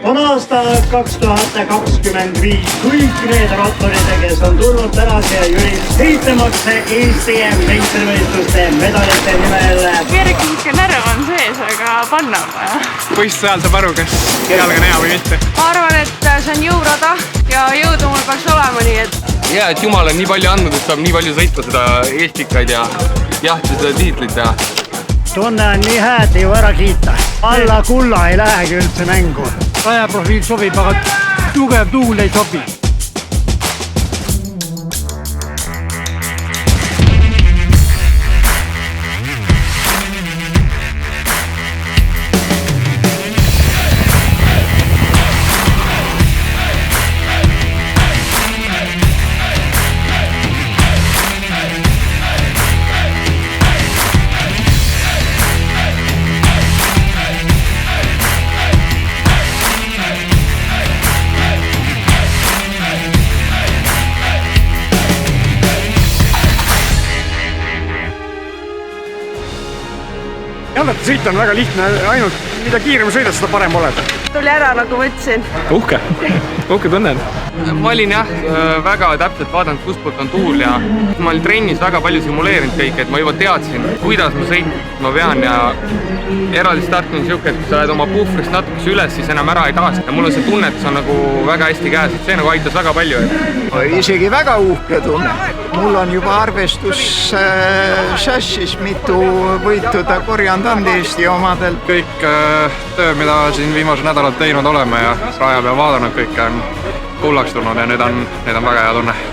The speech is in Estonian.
on aasta 2025. Kõik need ratturid, kes on tulnud tänase Jüri võitlemaks Eesti meistrivõistluste medalite nimel. Kerge närv on sees, aga panna on vaja. Võistluse ajal saab aru, kas jalg on hea või mitte. Ma arvan, et see on jõurada ja jõudu mul peaks olema, nii et... Ja, et Jumal on nii palju andnud, et saab nii palju sõita seda Eestikaid ja jahti seda tiitlit teha. Tunne on nii hääd, ei ära kiita. Alla kulla ei lähegi üldse mängu. Rajaprofiil sobib, aga tugev tuul ei sobi. Jalgrattas sõita on väga lihtne, ainult mida kiirem sõidad, seda parem oled. Tuli ära, nagu mõtlesin. Uhke tunnen. Ma olin jah väga täpselt vaadanud, kus poolt on tuul ja ma olin trennis väga palju simuleerinud kõik, et ma juba teadsin, kuidas ma sõitma pean ja eraldi start on siuke, et kui sa lähed oma puhvrist natukese üles, siis enam ära ei taasta. Ja mul on see tunnetus on nagu väga hästi käes, et see nagu aitas väga palju. Isegi väga uhke tunne. Mul on juba arvestus šassis mitu võitu ta korjanud Eesti omadel. Kõik töö, mida siin viimasel nädalal teinud oleme ja raja peal vaadanud kõike on kullaks tulnud ja nüüd on väga hea tunne.